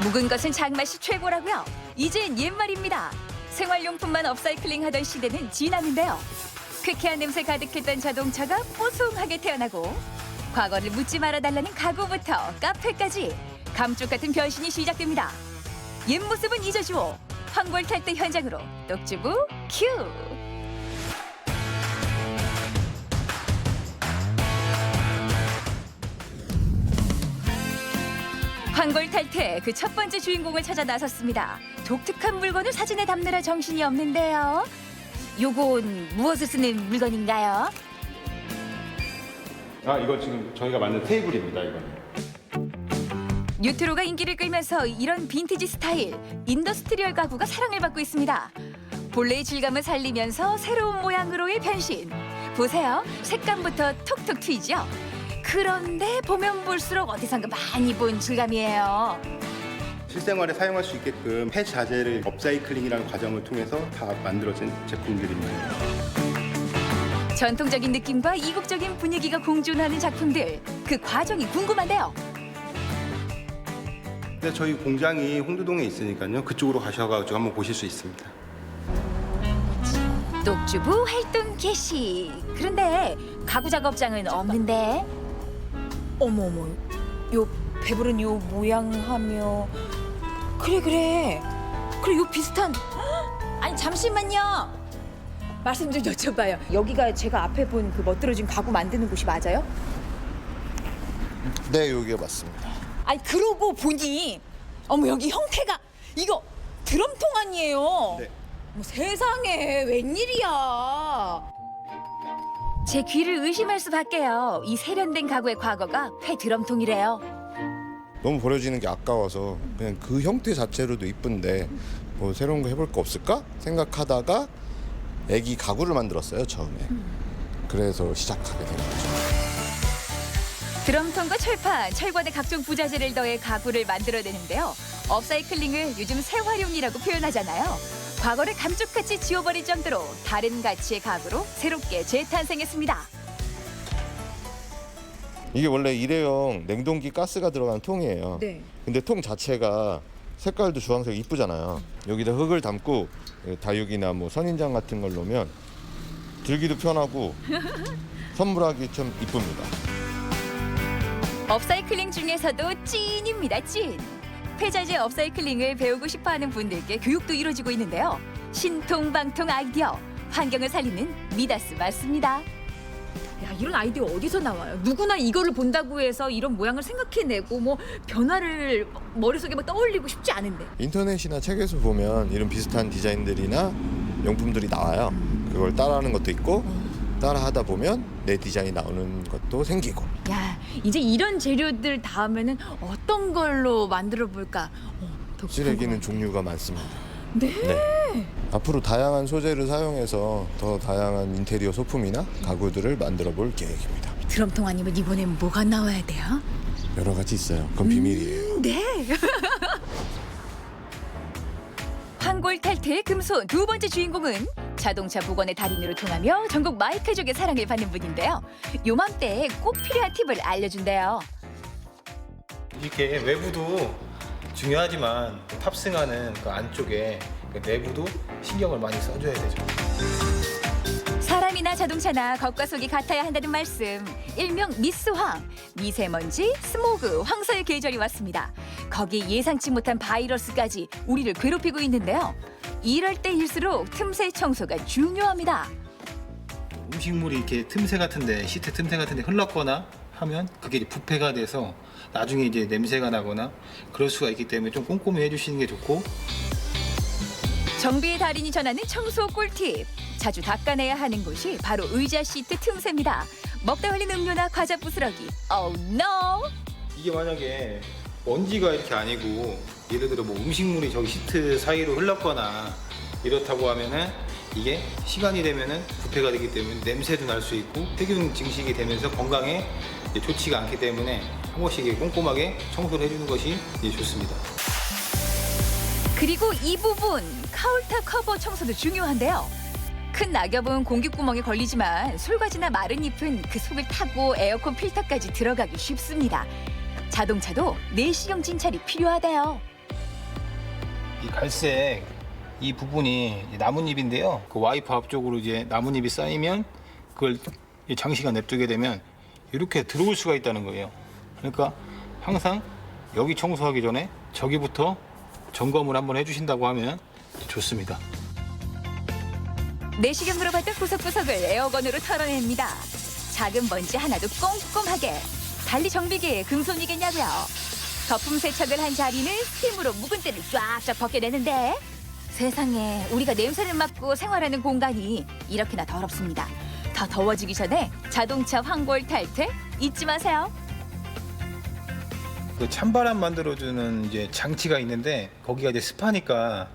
묵은 것은 장맛이 최고라고요. 이젠 옛말입니다. 생활용품만 업사이클링 하던 시대는 지났는데요. 쾌쾌한 냄새 가득했던 자동차가 뽀송하게 태어나고 과거를 묻지 말아달라는 가구부터 카페까지 감쪽 같은 변신이 시작됩니다. 옛 모습은 잊어주오. 황골 탈때 현장으로 똑주부 큐! 황골 탈퇴 그 첫 번째 주인공을 찾아 나섰습니다. 독특한 물건을 사진에 담느라 정신이 없는데요. 요건 무엇을 쓰는 물건인가요? 이거 지금 저희가 만든 테이블입니다, 이거는. 뉴트로가 인기를 끌면서 이런 빈티지 스타일, 인더스트리얼 가구가 사랑을 받고 있습니다. 본래의 질감을 살리면서 새로운 모양으로의 변신. 보세요, 색감부터 톡톡 튀죠. 그런데 보면 볼수록 어디선가 많이 본 질감이에요. 실생활에 사용할 수 있게끔 폐자재를 업사이클링이라는 과정을 통해서 다 만들어진 제품들입니다. 전통적인 느낌과 이국적인 분위기가 공존하는 작품들, 그 과정이 궁금한데요. 근데 저희 공장이 홍두동에 있으니까요. 그쪽으로 가셔가지고 한번 보실 수 있습니다. 똑주부 활동 개시. 그런데 가구 작업장은 없는데. 어머머, 요 배부른 요 모양하며 그래 요 비슷한. 아니 잠시만요, 말씀 좀 여쭤봐요. 여기가 제가 앞에 본 그 멋들어진 가구 만드는 곳이 맞아요? 네, 여기가 맞습니다. 아니 그러고 보니 어머 여기 형태가 이거 드럼통 아니에요? 네. 어머, 세상에 웬일이야. 제 귀를 의심할 수밖에요. 이 세련된 가구의 과거가 폐드럼통이래요. 너무 버려지는 게 아까워서 그냥 그 형태 자체로도 이쁜데 뭐 새로운 거 해볼 거 없을까 생각하다가 애기 가구를 만들었어요, 처음에. 그래서 시작하게 된 거죠. 드럼통과 철판, 철관에 각종 부자재를 더해 가구를 만들어내는데요. 업사이클링을 요즘 재활용이라고 표현하잖아요. 과거를 감쪽같이 지워버릴 정도로 다른 가치의 가구로 새롭게 재탄생했습니다. 이게 원래 일회용 냉동기 가스가 들어간 통이에요. 네. 근데 통 자체가 색깔도 주황색 이쁘잖아요. 여기다 흙을 담고 다육이나 뭐 선인장 같은 걸 놓으면 들기도 편하고 선물하기 좀 이쁩니다. 업사이클링 중에서도 찐입니다, 찐. 폐자재 업사이클링을 배우고 싶어하는 분들께 교육도 이루어지고 있는데요. 신통방통 아이디어, 환경을 살리는 미다스 맞습니다. 야, 이런 아이디어 어디서 나와요? 누구나 이거를 본다고 해서 이런 모양을 생각해내고 뭐 변화를 머릿속에 막 떠올리고 싶지 않은데. 인터넷이나 책에서 보면 이런 비슷한 디자인들이나 용품들이 나와요. 그걸 따라하는 것도 있고 따라하다 보면 내 디자인이 나오는 것도 생기고. 야, 이제 이런 재료들 다음에는 어떤 걸로 만들어 볼까? 더 쓰레기는 궁금하네. 종류가 많습니다. 네. 앞으로 다양한 소재를 사용해서 더 다양한 인테리어 소품이나 가구들을 만들어 볼 계획입니다. 드럼통 아니면 이번엔 뭐가 나와야 돼요? 여러 가지 있어요. 그건 비밀이에요. 네. 황골 탈퇴의 금손 두 번째 주인공은 자동차 복원의 달인으로 통하며 전국 마이크족의 사랑을 받는 분인데요. 요맘때에 꼭 필요한 팁을 알려준대요. 이렇게 외부도 중요하지만 탑승하는 그 안쪽에 그 내부도 신경을 많이 써줘야 되죠. 사람이나 자동차나 겉과 속이 같아야 한다는 말씀. 일명 미스황, 미세먼지, 스모그, 황사의 계절이 왔습니다. 거기에 예상치 못한 바이러스까지 우리를 괴롭히고 있는데요. 이럴 때일수록 틈새 청소가 중요합니다. 음식물이 이렇게 틈새 같은데 시트 틈새 같은데 흘렀거나 하면 그게 이제 부패가 돼서 나중에 이제 냄새가 나거나 그럴 수가 있기 때문에 좀 꼼꼼히 해주시는 게 좋고. 정비의 달인이 전하는 청소 꿀팁. 자주 닦아내야 하는 곳이 바로 의자 시트 틈새입니다. 먹다 흘린 음료나 과자 부스러기. Oh no! 이게 만약에 먼지가 이렇게 아니고 예를 들어 뭐 음식물이 저기 시트 사이로 흘렀거나 이렇다고 하면은 이게 시간이 되면은 부패가 되기 때문에 냄새도 날 수 있고 세균 증식이 되면서 건강에 이제 좋지가 않기 때문에 한 번씩 꼼꼼하게 청소를 해주는 것이 이제 좋습니다. 그리고 이 부분, 카울탑 커버 청소도 중요한데요. 큰 낙엽은 공기구멍에 걸리지만 솔가지나 마른 잎은 그 속을 타고 에어컨 필터까지 들어가기 쉽습니다. 자동차도 내시경 진찰이 필요하대요. 이 갈색 이 부분이 이제 나뭇잎인데요. 그 와이퍼 앞쪽으로 이제 나뭇잎이 쌓이면 그걸 이제 장시간 냅두게 되면 이렇게 들어올 수가 있다는 거예요. 그러니까 항상 여기 청소하기 전에 저기부터 점검을 한번 해주신다고 하면 좋습니다. 내시경 물어봤던 구석구석을 에어건으로 털어냅니다. 작은 먼지 하나도 꼼꼼하게. 달리 정비기에 금손이겠냐고요. 거품 세척을 한 자리는 스팀으로 묵은 때를 쫙쫙 벗겨내는데 세상에 우리가 냄새를 맡고 생활하는 공간이 이렇게나 더럽습니다. 더 더워지기 전에 자동차 황골 탈퇴 잊지 마세요. 그 찬바람 만들어주는 이제 장치가 있는데 거기가 이제 습하니까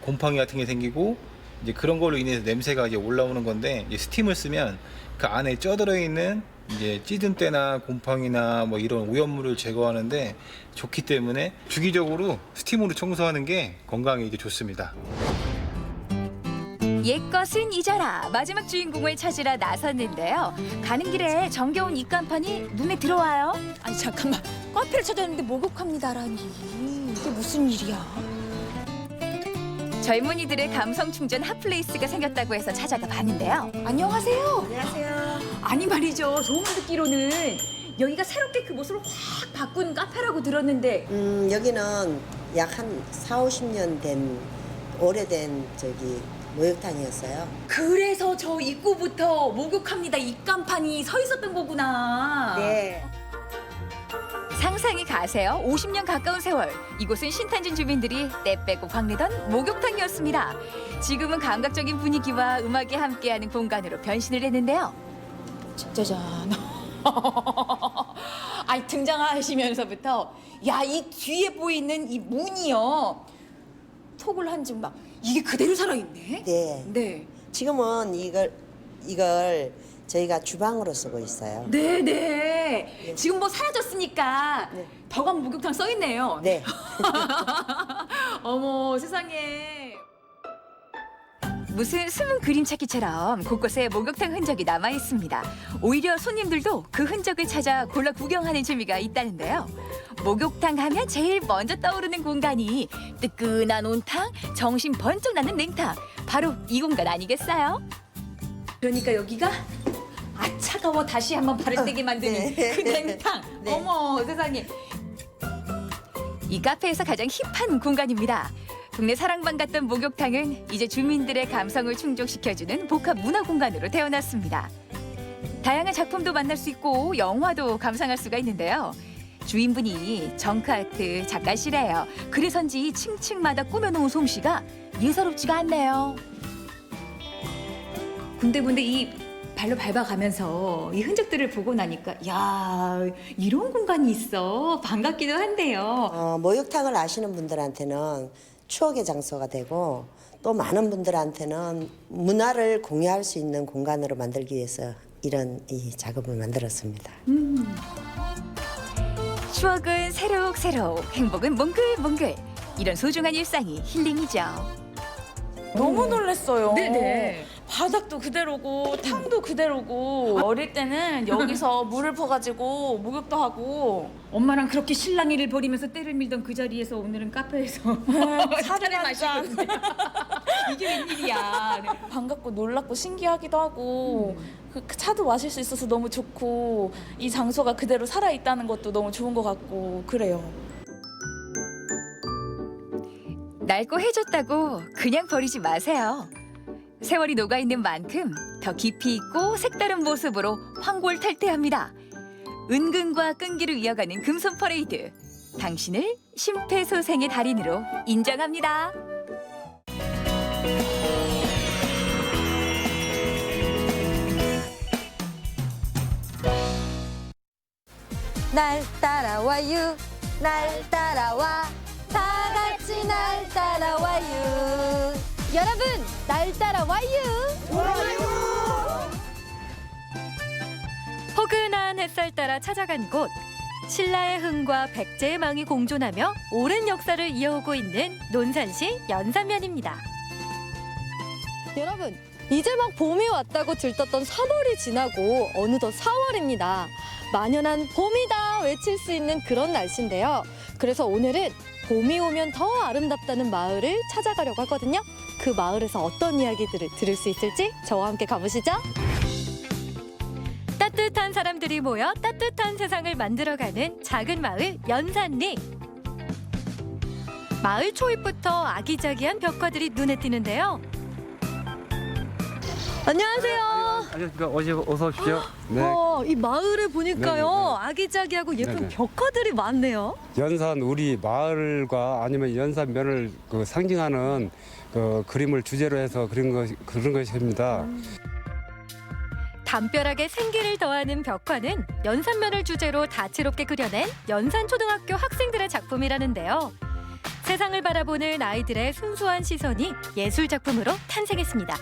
곰팡이 같은 게 생기고 이제 그런 걸로 인해서 냄새가 이제 올라오는 건데 이제 스팀을 쓰면 그 안에 쪄들어 있는 이제 찌든 때나 곰팡이나 뭐 이런 오염물을 제거하는데 좋기 때문에 주기적으로 스팀으로 청소하는 게 건강에 이제 좋습니다. 옛것은 잊어라. 마지막 주인공을 찾으러 나섰는데요. 가는 길에 정겨운 입간판이 눈에 들어와요. 아니 잠깐만, 카페를 찾았는데 목욕합니다라니 이게 무슨 일이야? 젊은이들의 감성 충전 핫플레이스가 생겼다고 해서 찾아가 봤는데요. 안녕하세요. 안녕하세요. 아니 말이죠, 소문 듣기로는 여기가 새롭게 그 모습을 확 바꾼 카페라고 들었는데 여기는 약 한 4, 50년 된 오래된 목욕탕이었어요. 그래서 저 입구부터 목욕합니다 입간판이 서 있었던 거구나. 네. 상상이 가세요. 50년 가까운 세월. 이곳은 신탄진 주민들이 때 빼고 광내던 목욕탕이었습니다. 지금은 감각적인 분위기와 음악이 함께하는 공간으로 변신을 했는데요. 진짜잖아. 아니 등장하시면서부터 야, 이 뒤에 보이는 이 문이요. 톡을 한 즉 막 이게 그대로 살아있네. 네. 네. 지금은 이걸 저희가 주방으로 쓰고 있어요. 네네. 지금 뭐 사라졌으니까 네. 덕암 목욕탕 써 있네요. 네. 어머 세상에. 무슨 숨은 그림 찾기처럼 곳곳에 목욕탕 흔적이 남아 있습니다. 오히려 손님들도 그 흔적을 찾아 골라 구경하는 재미가 있다는데요. 목욕탕 하면 제일 먼저 떠오르는 공간이 뜨끈한 온탕, 정신 번쩍 나는 냉탕. 바로 이 공간 아니겠어요? 그러니까 여기가 아 차가워 다시 한번 발을 떼게 만드는 네. 그 냉탕. 네. 어머 세상에. 이 카페에서 가장 힙한 공간입니다. 동네 사랑방 같던 목욕탕은 이제 주민들의 감성을 충족시켜주는 복합 문화 공간으로 태어났습니다. 다양한 작품도 만날 수 있고 영화도 감상할 수가 있는데요. 주인분이 정크아트 작가시래요. 그래서인지 층층마다 꾸며놓은 솜씨가 예사롭지가 않네요. 군데군데 이 발로 밟아가면서 이 흔적들을 보고 나니까 야 이런 공간이 있어 반갑기도 한데요. 목욕탕을 아시는 분들한테는 추억의 장소가 되고 또 많은 분들한테는 문화를 공유할 수 있는 공간으로 만들기 위해서 이런 이 작업을 만들었습니다. 추억은 새록새록, 행복은 몽글몽글. 이런 소중한 일상이 힐링이죠. 너무 놀랐어요. 네네. 바닥도 그대로고 탕도 그대로고 어릴 때는 여기서 물을 퍼가지고 목욕도 하고 엄마랑 그렇게 실랑이를 벌이면서 때를 밀던 그 자리에서 오늘은 카페에서 차를 마시고 이게 웬일이야. 네. 반갑고 놀랍고 신기하기도 하고 그 차도 마실 수 있어서 너무 좋고 이 장소가 그대로 살아있다는 것도 너무 좋은 것 같고 그래요. 낡고 해졌다고 그냥 버리지 마세요. 세월이 녹아있는 만큼 더 깊이 있고 색다른 모습으로 황골탈퇴합니다. 은근과 끈기를 이어가는 금손 퍼레이드. 당신을 심폐소생의 달인으로 인정합니다. 날 따라와요 날 따라와 다 같이 날 따라와요 여러분 날 따라와요 포근한 햇살 따라 찾아간 곳 신라의 흥과 백제의 망이 공존하며 오랜 역사를 이어오고 있는 논산시 연산면입니다. 여러분 이제 막 봄이 왔다고 들떴던 3월이 지나고 어느덧 4월입니다. 만연한 봄이다 외칠 수 있는 그런 날씨인데요. 그래서 오늘은 봄이 오면 더 아름답다는 마을을 찾아가려고 하거든요. 그 마을에서 어떤 이야기들을 들을 수 있을지 저와 함께 가보시죠. 따뜻한 사람들이 모여 따뜻한 세상을 만들어가는 작은 마을 연산리. 마을 초입부터 아기자기한 벽화들이 눈에 띄는데요. 안녕하세요. 안녕하십니까. 어서 오십시오. 네. 이 마을에 보니까요. 네네네. 아기자기하고 예쁜 네네. 벽화들이 많네요. 연산 우리 마을과 아니면 연산면을 그 상징하는 그 그림을 주제로 해서 그런 것입니다. 담벼락에 생기를 더하는 벽화는 연산면을 주제로 다채롭게 그려낸 연산초등학교 학생들의 작품이라는데요. 세상을 바라보는 아이들의 순수한 시선이 예술 작품으로 탄생했습니다.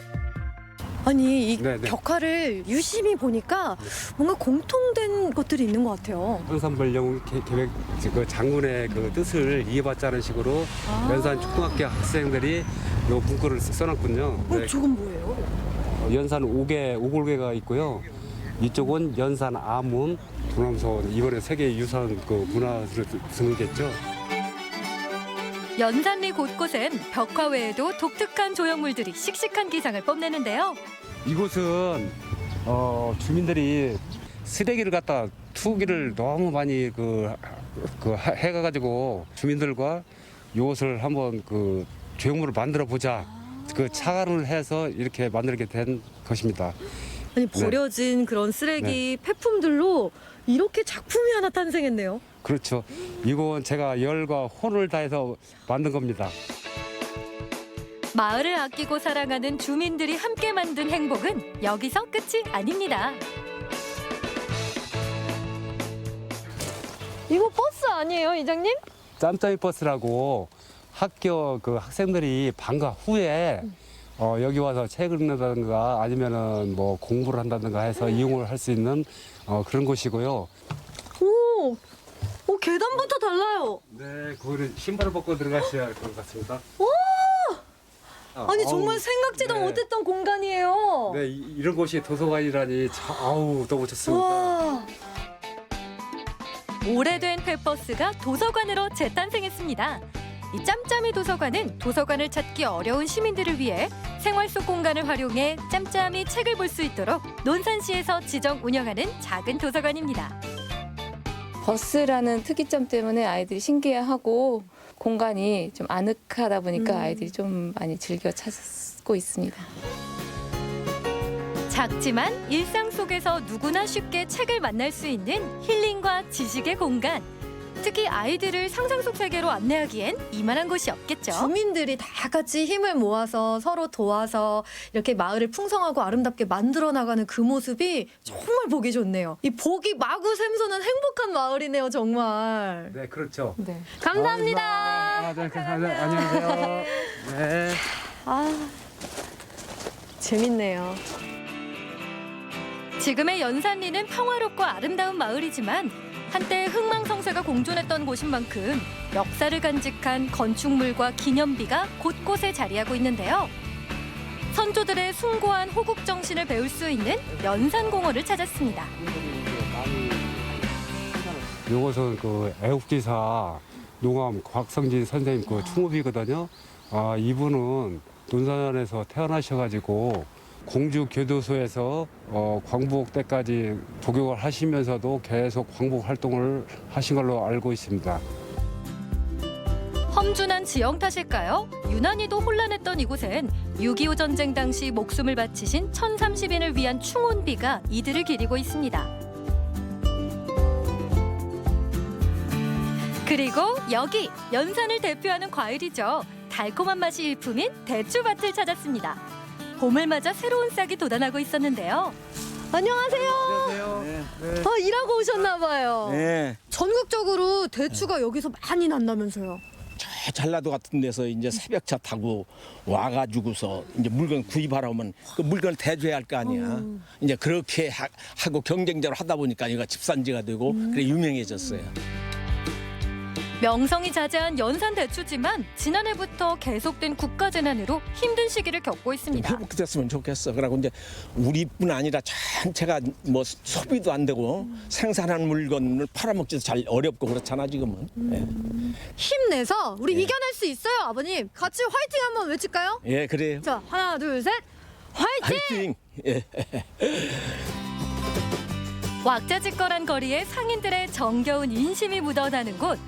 아니 이 네네. 벽화를 유심히 보니까 뭔가 공통된 것들이 있는 것 같아요. 연산벌령 계획 그 장군의 그 뜻을 이어받자는 식으로 연산 초등학교 학생들이 요 문구를 써놨군요. 네. 저건 뭐예요? 연산 오골계가 있고요. 이쪽은 연산 아문, 도남서 이번에 세계 유산 그 문화를 등록했죠. 연산리 곳곳엔 벽화 외에도 독특한 조형물들이 씩씩한 기상을 뽐내는데요. 이곳은 주민들이 쓰레기를 갖다 투기를 너무 많이 해가지고 주민들과 이곳을 한번 그 조형물을 만들어 보자. 그 착안을 해서 이렇게 만들게 된 것입니다. 아니 버려진 그런 쓰레기 폐품들로 이렇게 작품이 하나 탄생했네요. 그렇죠. 이건 제가 열과 혼을 다해서 만든 겁니다. 마을을 아끼고 사랑하는 주민들이 함께 만든 행복은 여기서 끝이 아닙니다. 이거 버스 아니에요, 이장님? 짬짬이 버스라고 학교 그 학생들이 방과 후에 여기 와서 책을 읽는다든가 아니면은 뭐 공부를 한다든가 해서 이용을 할 수 있는 그런 곳이고요. 오, 계단부터 달라요. 네, 거기는 신발을 벗고 들어가셔야 할 것 같습니다. 아니 정말 생각지도 네. 못했던 공간이에요. 네, 이런 곳이 도서관이라니 아우 너무 좋습니다. 와, 오래된 펫버스가 도서관으로 재탄생했습니다. 이 짬짬이 도서관은 도서관을 찾기 어려운 시민들을 위해 생활 속 공간을 활용해 짬짬이 책을 볼 수 있도록 논산시에서 지정 운영하는 작은 도서관입니다. 버스라는 특이점 때문에 아이들이 신기해하고 공간이 좀 아늑하다 보니까 아이들이 좀 많이 즐겨 찾고 있습니다. 작지만 일상 속에서 누구나 쉽게 책을 만날 수 있는 힐링과 지식의 공간. 특히 아이들을 상상 속 세계로 안내하기엔 이만한 곳이 없겠죠. 주민들이 다 같이 힘을 모아서 서로 도와서 이렇게 마을을 풍성하고 아름답게 만들어 나가는 그 모습이 정말 보기 좋네요. 이 보기 마구 샘솟는 행복한 마을이네요, 정말. 네, 그렇죠. 네. 감사합니다. 안녕하세요. 네. 아, 재밌네요. 지금의 연산리는 평화롭고 아름다운 마을이지만 한때 흥망성쇠가 공존했던 곳인 만큼 역사를 간직한 건축물과 기념비가 곳곳에 자리하고 있는데요. 선조들의 숭고한 호국 정신을 배울 수 있는 연산공원을 찾았습니다. 이것은 그 애국지사 농암 곽성진 선생님 그 충업이거든요. 이분은 논산에서 태어나셔가지고 공주교도소에서 광복 때까지 복역을 하시면서도 계속 광복 활동을 하신 걸로 알고 있습니다. 험준한 지형 탓일까요? 유난히도 혼란했던 이곳엔 6.25 전쟁 당시 목숨을 바치신 1030인을 위한 충혼비가 이들을 기리고 있습니다. 그리고 여기 연산을 대표하는 과일이죠. 달콤한 맛이 일품인 대추밭을 찾았습니다. 봄을 맞아 새로운 싹이 돋아나고 있었는데요. 안녕하세요. 일하고 오셨나 봐요. 네. 전국적으로 대추가 여기서 많이 난다면서요. 저 전라도 같은 데서 이제 새벽차 타고 와가지고서 이제 물건 구입하러 오면 그 물건을 대줘야 할 거 아니야. 이제 그렇게 하고 경쟁자로 하다 보니까 이거 집산지가 되고 그래 유명해졌어요. 명성이 자자한 연산 대추지만 지난해부터 계속된 국가재난으로 힘든 시기를 겪고 있습니다. 회복됐으면 좋겠어. 그러고 이제 우리뿐 아니라 전체가 뭐 소비도 안 되고 생산한 물건을 팔아먹기도 잘 어렵고 그렇잖아 지금은. 힘내서 우리 이겨낼 수 있어요, 아버님. 같이 화이팅 한번 외칠까요? 예, 그래요. 자, 하나, 둘, 셋. 화이팅! 화이팅! 예. 왁자지껄한 거리에 상인들의 정겨운 인심이 묻어나는 곳.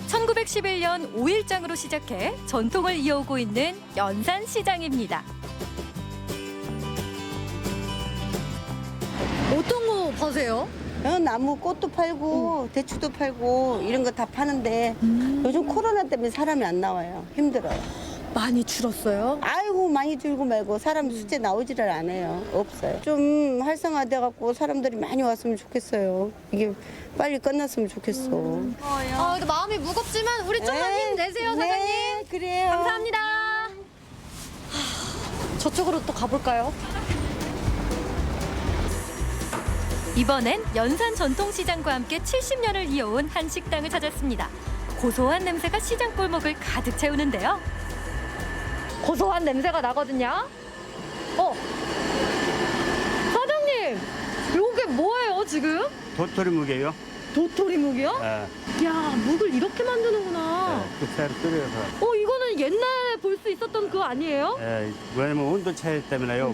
1911년 5일장으로 시작해 전통을 이어오고 있는 연산시장입니다. 어떤 거 파세요? 나무 꽃도 팔고 대추도 팔고 이런 거 다 파는데 요즘 코로나 때문에 사람이 안 나와요. 힘들어요. 많이 줄었어요? 아이고 많이 줄고 말고 사람 숫자 나오지를 않아요. 없어요. 좀 활성화돼 갖고 사람들이 많이 왔으면 좋겠어요. 이게 빨리 끝났으면 좋겠어. 근데 마음이 무겁지만 우리 좀만 힘내세요, 사장님. 네, 그래요. 감사합니다. 저쪽으로 또 가볼까요? 이번엔 연산 전통시장과 함께 70년을 이어온 한 식당을 찾았습니다. 고소한 냄새가 시장 골목을 가득 채우는데요. 고소한 냄새가 나거든요. 사장님, 요게 뭐예요 지금? 도토리묵이에요. 도토리묵이요? 예. 야, 묵을 이렇게 만드는구나. 그 끓여서. 이거는 옛날에 볼 수 있었던 그거 아니에요? 예, 왜냐면 온도 차이 때문에요.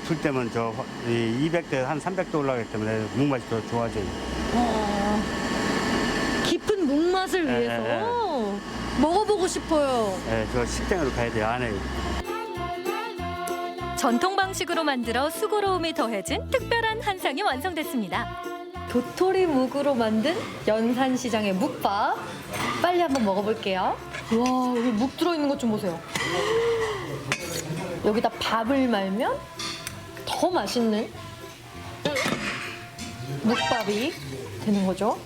풀 때면 200대 한 300도 올라가기 때문에 묵맛이 더 좋아져요. 깊은 묵맛을 예, 위해서 먹어보고 싶어요. 예, 저 식당으로 가야 돼요. 안에. 전통 방식으로 만들어 수고로움이 더해진 특별한 한 상이 완성됐습니다. 도토리묵으로 만든 연산시장의 묵밥. 빨리 한번 먹어볼게요. 와, 여기 묵 들어있는 것 좀 보세요. 여기다 밥을 말면 더 맛있는 묵밥이 되는 거죠.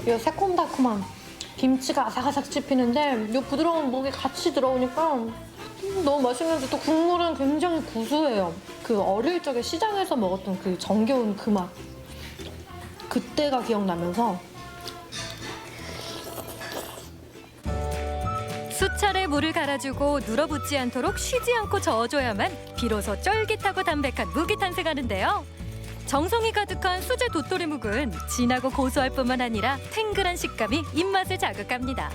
이 새콤달콤한 김치가 아삭아삭 씹히는데 이 부드러운 묵이 같이 들어오니까 너무 맛있는데 또 국물은 굉장히 구수해요. 그 어릴 적에 시장에서 먹었던 그 정겨운 그 맛. 그때가 기억나면서 수차례 물을 갈아주고 눌어붙지 않도록 쉬지 않고 저어줘야만 비로소 쫄깃하고 담백한 묵이 탄생하는데요. 정성이 가득한 수제 도토리묵은 진하고 고소할 뿐만 아니라 탱글한 식감이 입맛을 자극합니다.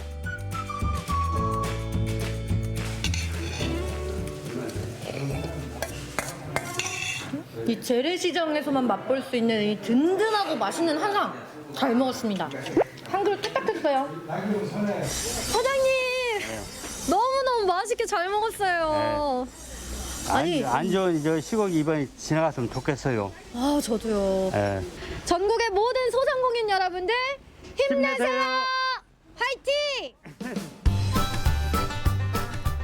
이 재래시장에서만 맛볼 수 있는 이 든든하고 맛있는 한상 잘 먹었습니다. 한 그릇 뚝딱 했어요. 사장님! 너무너무 맛있게 잘 먹었어요. 안 좋은 저 시골 이번에 지나갔으면 좋겠어요. 아, 저도요. 예. 전국의 모든 소상공인 여러분들 힘내세요! 화이팅!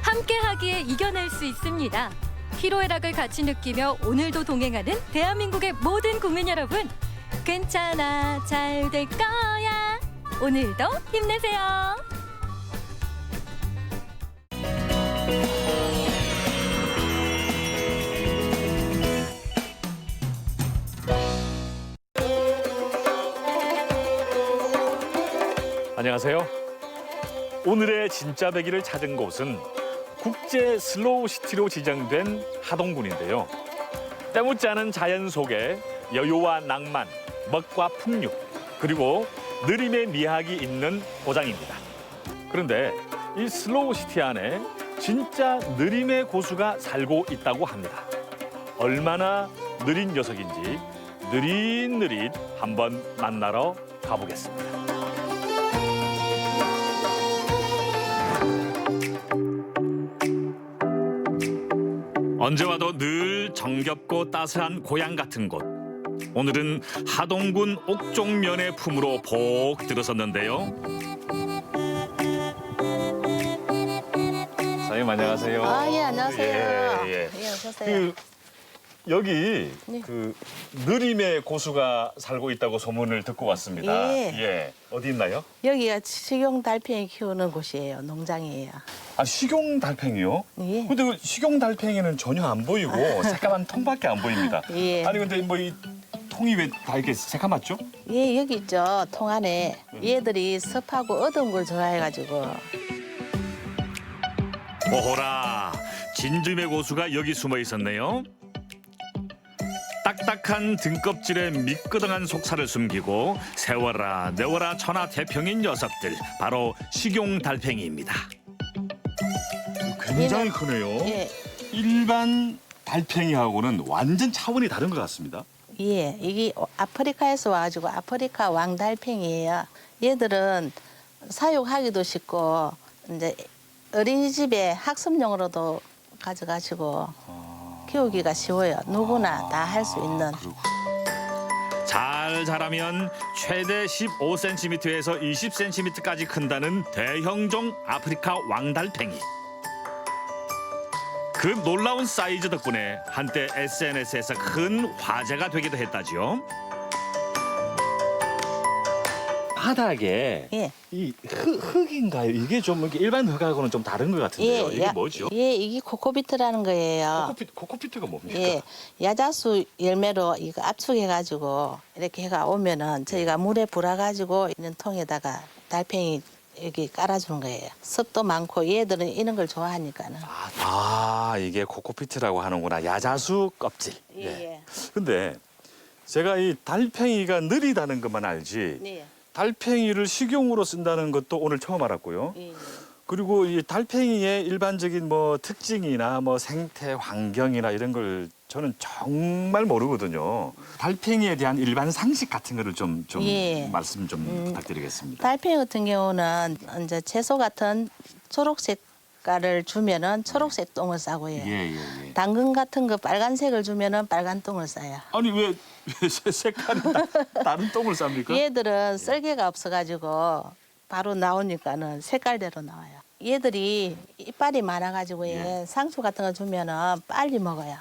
함께하기에 이겨낼 수 있습니다. 희로애락을 같이 느끼며 오늘도 동행하는 대한민국의 모든 국민 여러분. 괜찮아, 잘 될 거야. 오늘도 힘내세요. 안녕하세요. 오늘의 진짜 배기를 찾은 곳은 국제 슬로우 시티로 지정된 하동군인데요. 때묻지 않은 자연 속에 여유와 낭만, 멋과 풍류, 그리고 느림의 미학이 있는 고장입니다. 그런데 이 슬로우 시티 안에 진짜 느림의 고수가 살고 있다고 합니다. 얼마나 느린 녀석인지 느릿느릿 한번 만나러 가보겠습니다. 언제 와도 늘 정겹고 따스한 고향 같은 곳. 오늘은 하동군 옥종면의 품으로 복 들어섰는데요. 사장님 안녕하세요. 아, 예, 안녕하세요. 예. 예, 오셨어요. 여기 네. 그 느림의 고수가 살고 있다고 소문을 듣고 왔습니다. 예. 어디 있나요? 여기가 식용 달팽이 키우는 곳이에요. 농장이에요. 아, 식용 달팽이요? 예. 근데 그 식용 달팽이는 전혀 안 보이고 새까만 통밖에 안 보입니다. 예. 아니 근데 뭐 이 통이 왜 다 이렇게 새까맣죠? 예, 여기 있죠. 통 안에 얘들이 습하고 어두운 걸 좋아해가지고. 오호라, 진즘의 고수가 여기 숨어 있었네요. 딱딱한 등껍질에 미끄덩한 속살을 숨기고 세워라 내워라 천하태평인 녀석들, 바로 식용 달팽이입니다. 굉장히 크네요. 예. 일반 달팽이하고는 완전 차원이 다른 것 같습니다. 예, 이게 아프리카에서 와가지고 아프리카 왕달팽이에요. 얘들은 사육하기도 쉽고 이제 어린이집에 학습용으로도 가져가시고 키우기가 쉬워요. 누구나 다 할 수 있는. 잘 자라면 최대 15cm에서 20cm까지 큰다는 대형종 아프리카 왕달팽이. 그 놀라운 사이즈 덕분에 한때 SNS에서 큰 화제가 되기도 했다지요. 바닥에 이 흙인가요? 이게 좀 일반 흙하고는 좀 다른 것 같은데요. 이게 뭐죠? 예, 이게 코코비트라는 거예요. 코코피트가 뭡니까? 예, 야자수 열매로 이거 압축해가지고 이렇게 해가 오면은 저희가 물에 불어가지고 있는 통에다가 달팽이 여기 깔아주는 거예요. 습도 많고 얘들은 이런 걸 좋아하니까는. 아, 이게 코코피트라고 하는구나. 야자수 껍질. 예. 근데 제가 이 달팽이가 느리다는 것만 알지 네. 달팽이를 식용으로 쓴다는 것도 오늘 처음 알았고요. 예. 그리고 이 달팽이의 일반적인 뭐 특징이나 뭐 생태 환경이나 이런 걸 저는 정말 모르거든요. 달팽이에 대한 일반 상식 같은 거를 좀 예. 말씀 좀 부탁드리겠습니다. 달팽이 같은 경우는 이제 채소 같은 초록색 깔을 주면은 초록색 똥을 싸고요. 예. 당근 같은 거 빨간색을 주면은 빨간 똥을 싸요. 아니 왜 색깔이 다른 똥을 쌉니까? 얘들은 썰개가 없어가지고 바로 나오니까는 색깔대로 나와요. 얘들이 이빨이 많아가지고 상추 같은 거 주면은 빨리 먹어요.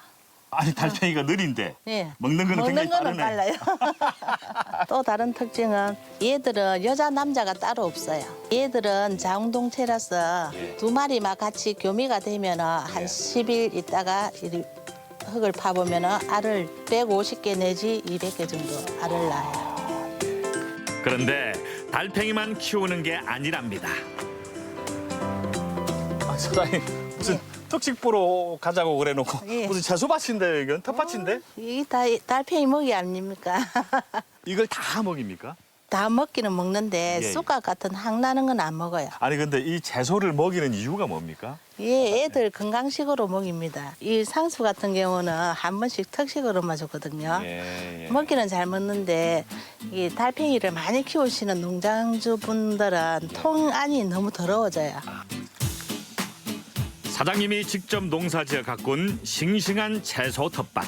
아니 달팽이가 느린데 예. 먹는 거는 굉장히 거는 빠르네. 빨라요. 또 다른 특징은 얘들은 여자 남자가 따로 없어요. 얘들은 자웅동체라서 두 마리만 같이 교미가 되면은 한 10일 있다가 이 흙을 파보면은 알을 150개 내지 200개 정도 알을 낳아요. 그런데 달팽이만 키우는 게 아니랍니다. 아, 사장님 무슨 특식 보러 가자고 그래놓고 무슨 채소밭인데 이건 텃밭인데? 이게 다 달팽이 먹이 아닙니까? 이걸 다 먹입니까? 다 먹기는 먹는데 예. 쑥갓 같은 항 나는 건 안 먹어요. 아니 근데 이 채소를 먹이는 이유가 뭡니까? 예, 애들 건강식으로 먹입니다. 이 상수 같은 경우는 한 번씩 특식으로만 줬거든요. 먹기는 잘 먹는데 이 달팽이를 많이 키우시는 농장주분들은 통 안이 너무 더러워져요. 사장님이 직접 농사지어 가꾼 싱싱한 채소 텃밭.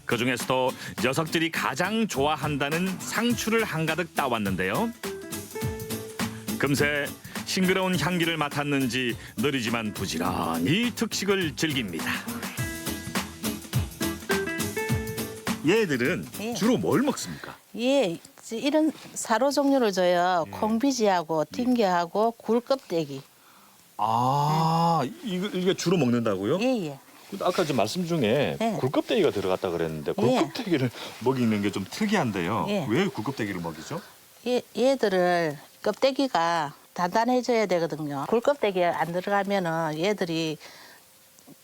그중에서도 녀석들이 가장 좋아한다는 상추를 한가득 따왔는데요. 금세 싱그러운 향기를 맡았는지 느리지만 부지런히 특식을 즐깁니다. 얘들은 주로 뭘 먹습니까? 예, 이런 사료 종류를 줘요. 콩비지하고 팅게하고 굴 껍데기. 아, 이게 주로 먹는다고요? 예. 근데 아까 저 말씀 중에 굴껍데기가 들어갔다 그랬는데 굴껍데기를 먹이는 게 좀 특이한데요. 예. 왜 굴껍데기를 먹이죠? 얘들을 껍데기가 단단해져야 되거든요. 굴 껍데기가 안 들어가면은 얘들이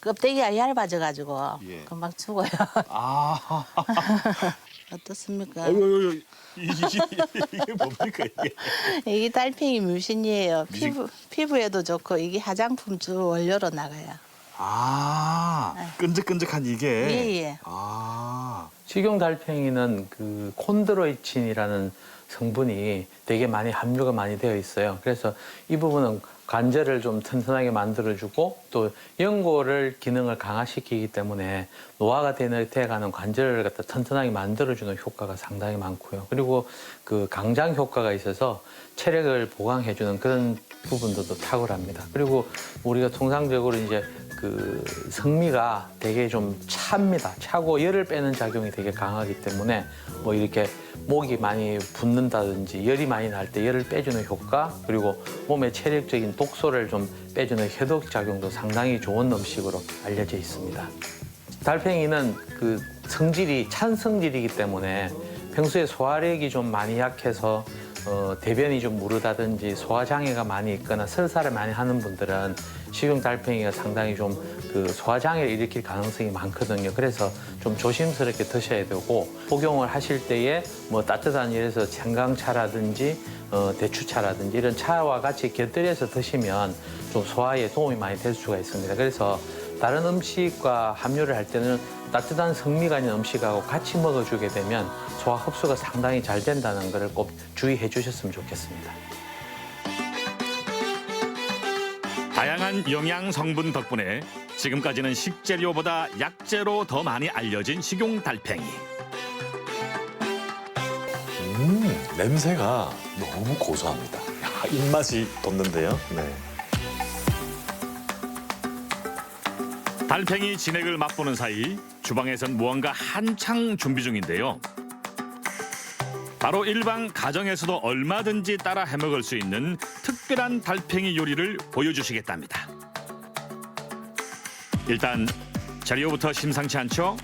껍데기가 얇아져가지고 금방 죽어요. 아, 어떻습니까? 이게 뭡니까 이게? 이게 달팽이 뮤신이에요. 피부에도 좋고 이게 화장품 주 원료로 나가요. 아, 끈적끈적한 이게. 예. 아. 식용 달팽이는 그 콘드로이친이라는 성분이 되게 많이 함유가 많이 되어 있어요. 그래서 이 부분은 관절을 좀 튼튼하게 만들어주고 또 연골을 기능을 강화시키기 때문에 노화가 돼가는 관절을 갖다 튼튼하게 만들어주는 효과가 상당히 많고요. 그리고 그 강장 효과가 있어서 체력을 보강해주는 그런 부분들도 탁월합니다. 그리고 우리가 통상적으로 이제 그 성미가 되게 좀 찹니다. 차고 열을 빼는 작용이 되게 강하기 때문에 뭐 이렇게 목이 많이 붓는다든지 열이 많이 날 때 열을 빼주는 효과, 그리고 몸의 체력적인 독소를 좀 빼주는 해독 작용도 상당히 좋은 음식으로 알려져 있습니다. 달팽이는 그 성질이 찬 성질이기 때문에 평소에 소화력이 좀 많이 약해서 대변이 좀 무르다든지 소화장애가 많이 있거나 설사를 많이 하는 분들은 식용 달팽이가 상당히 좀 그 소화장애를 일으킬 가능성이 많거든요. 그래서 좀 조심스럽게 드셔야 되고, 복용을 하실 때에 뭐 따뜻한 예에서 생강차라든지 대추차라든지 이런 차와 같이 곁들여서 드시면 좀 소화에 도움이 많이 될 수가 있습니다. 그래서 다른 음식과 함유를 할 때는 따뜻한 성미가 있는 음식하고 같이 먹어주게 되면 소화 흡수가 상당히 잘 된다는 것을 꼭 주의해 주셨으면 좋겠습니다. 다양한 영양 성분 덕분에 지금까지는 식재료보다 약재로 더 많이 알려진 식용 달팽이. 냄새가 너무 고소합니다. 야, 입맛이 돋는데요. 네. 달팽이 진액을 맛보는 사이 주방에선 무언가 한창 준비 중인데요. 바로 일반 가정에서도 얼마든지 따라 해먹을 수 있는 특별한 달팽이 요리를 보여주시겠답니다. 일단 재료부터 심상치 않죠?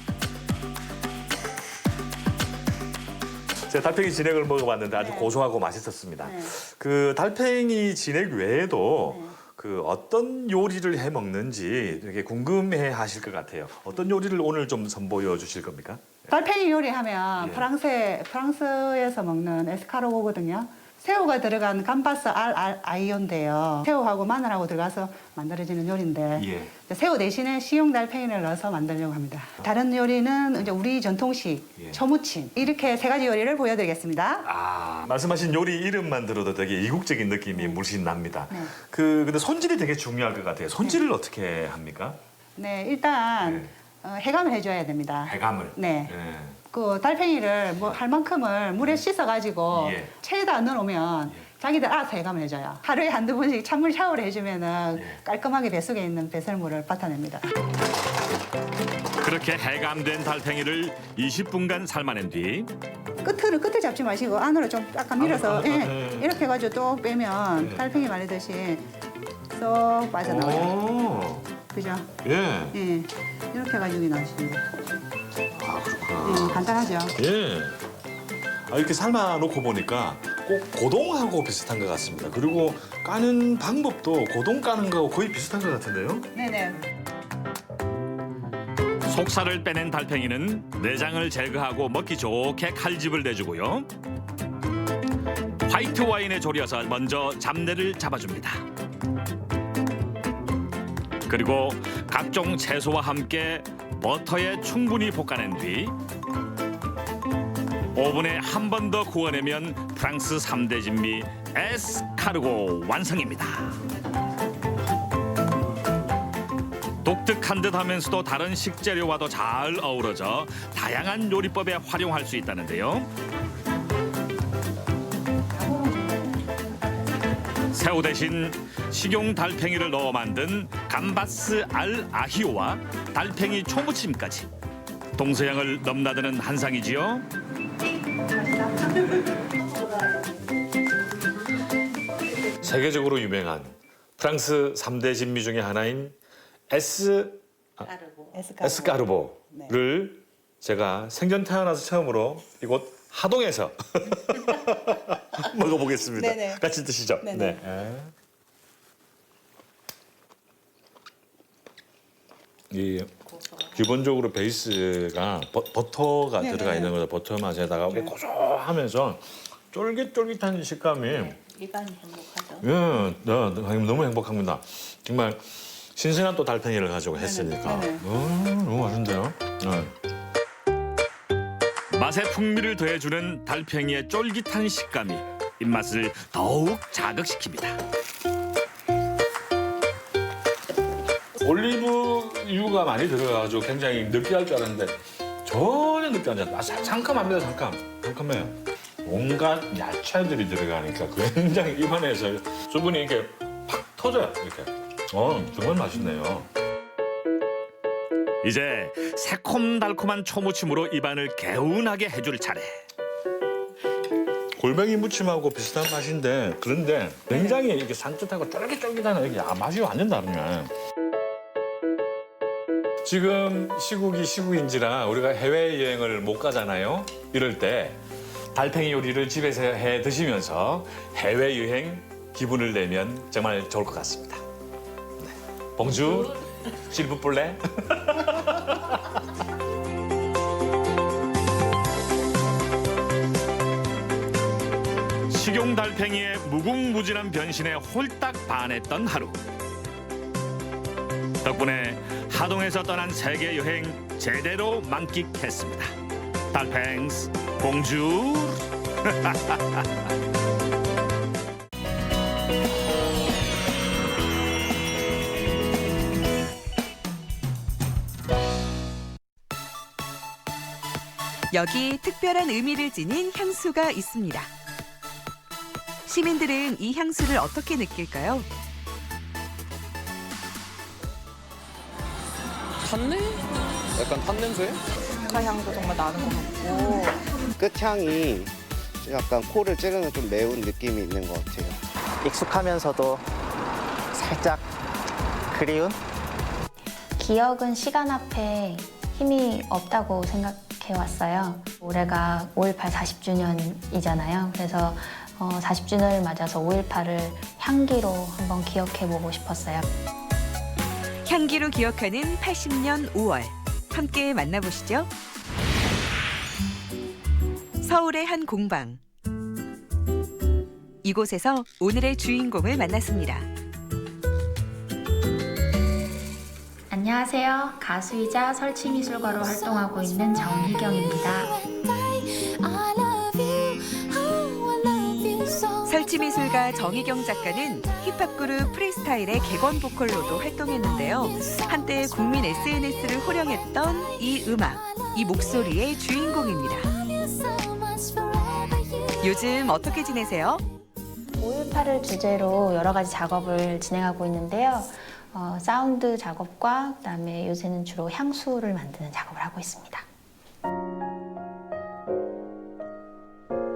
제가 달팽이 진액을 먹어봤는데 아주 고소하고 맛있었습니다. 그 달팽이 진액 외에도 그 어떤 요리를 해 먹는지 되게 궁금해 하실 것 같아요. 어떤 요리를 오늘 좀 선보여 주실 겁니까? 달팽이 요리하면 프랑스에서 먹는 에스카르고거든요. 새우가 들어간 감바스 알 아이온인데요. 새우하고 마늘하고 들어가서 만들어지는 요리인데 새우 대신에 식용 달팽이를 넣어서 만들려고 합니다. 다른 요리는 이제 우리 전통식 초무침 이렇게 세 가지 요리를 보여드리겠습니다. 아, 말씀하신 요리 이름만 들어도 되게 이국적인 느낌이 물씬 납니다. 근데 손질이 되게 중요할 것 같아요. 손질을 어떻게 합니까? 네, 일단 해감을 해줘야 됩니다. 해감을. 네. 그 달팽이를 뭐 할 만큼을 물에 씻어가지고 체에다 넣어놓으면 자기들 알아서 해감을 해줘요. 하루에 한두 번씩 찬물 샤워를 해주면은 깔끔하게 뱃속에 있는 배설물을 받아냅니다. 그렇게 해감된 달팽이를 20분간 삶아낸 뒤 끝을 잡지 마시고 안으로 좀 약간 밀어서 이렇게 해가지고 또 빼면 달팽이 말리듯이 쏙 빠져나와요. 그죠? 예. 이렇게 해가지고 나오시면 돼요. 아, 그렇구나. 간단하죠? 예. 아, 이렇게 삶아 놓고 보니까 꼭 고동하고 비슷한 것 같습니다. 그리고 까는 방법도 고동 까는 거하고 거의 비슷한 것 같은데요? 네네. 속살을 빼낸 달팽이는 내장을 제거하고 먹기 좋게 칼집을 내주고요. 화이트 와인에 졸여서 먼저 잡내를 잡아줍니다. 그리고 각종 채소와 함께 버터에 충분히 볶아낸 뒤 오븐에 한 번 더 구워내면 프랑스 3대 진미 에스카르고 완성입니다. 독특한 듯 하면서도 다른 식재료와도 잘 어우러져 다양한 요리법에 활용할 수 있다는데요. 새우 대신 식용 달팽이를 넣어 만든 감바스 알 아히오와 달팽이 초무침까지 동서양을 넘나드는 한상이지요. 세계적으로 유명한 프랑스 3대 진미 중에 하나인 에스카르보를 제가 생전 태어나서 처음으로 이곳 하동에서 먹어보겠습니다. 네네. 같이 드시죠. 네네. 네. 이 기본적으로 베이스가 버터가 네네. 들어가 있는 거죠. 버터 맛에다가 고소하면서 쫄깃쫄깃한 식감이 입안이 행복하죠. 너무 행복합니다. 정말 신선한 또 달팽이를 가지고 했으니까 너무 맛있는데요. 맛의 풍미를 더해주는 달팽이의 쫄깃한 식감이 입맛을 더욱 자극시킵니다. 올리브유가 많이 들어가가지고 굉장히 느끼할 줄 알았는데 전혀 느끼하지 않아요. 상큼합니다. 상큼해요. 온갖 야채들이 들어가니까 굉장히 입안에서 수분이 이렇게 팍 터져요. 이렇게. 정말 맛있네요. 이제 새콤달콤한 초무침으로 입안을 개운하게 해줄 차례. 골뱅이 무침하고 비슷한 맛인데 그런데 굉장히 이렇게 산뜻하고 쫄깃쫄깃한 이게 맛이 완전 다르네. 지금 시국이 시국인지라 우리가 해외여행을 못 가잖아요. 이럴 때 달팽이 요리를 집에서 해 드시면서 해외여행 기분을 내면 정말 좋을 것 같습니다. 네. 봉주, 실브뿔레. 식용 달팽이의 무궁무진한 변신에 홀딱 반했던 하루. 덕분에 하동에서 떠난 세계 여행 제대로 만끽했습니다. 달팽스 봉주. 여기 특별한 의미를 지닌 향수가 있습니다. 시민들은 이 향수를 어떻게 느낄까요? 탄내? 약간 탄 냄새? 향도 정말 나는 것 같고 끝향이 약간 코를 찌르는 좀 매운 느낌이 있는 것 같아요. 익숙하면서도 살짝 그리운? 기억은 시간 앞에 힘이 없다고 생각해왔어요. 올해가 5.18 40주년이잖아요. 그래서 40주년을 맞아서 5.18을 향기로 한번 기억해보고 싶었어요. 향기로 기억하는 80년 5월. 함께 만나보시죠. 서울의 한 공방. 이곳에서 오늘의 주인공을 만났습니다. 안녕하세요. 가수이자 설치미술가로 활동하고 있는 정희경입니다. 설치미술가 정희경 작가는 힙합 그룹 프리스타일의 객원 보컬로도 활동했는데요. 한때 국민 SNS를 호령했던 이 음악, 이 목소리의 주인공입니다. 요즘 어떻게 지내세요? 5.18을 주제로 여러 가지 작업을 진행하고 있는데요. 사운드 작업과 그다음에 요새는 주로 향수를 만드는 작업을 하고 있습니다.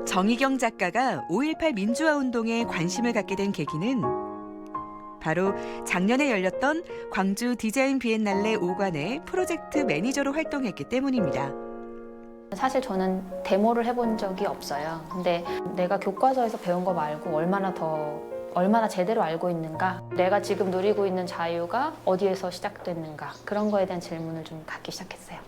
정희경 작가가 5.18 민주화 운동에 관심을 갖게 된 계기는 바로 작년에 열렸던 광주 디자인 비엔날레 5관의 프로젝트 매니저로 활동했기 때문입니다. 사실 저는 데모를 해본 적이 없어요. 근데 내가 교과서에서 배운 거 말고 얼마나 제대로 알고 있는가, 내가 지금 누리고 있는 자유가 어디에서 시작됐는가, 그런 거에 대한 질문을 좀 갖기 시작했어요.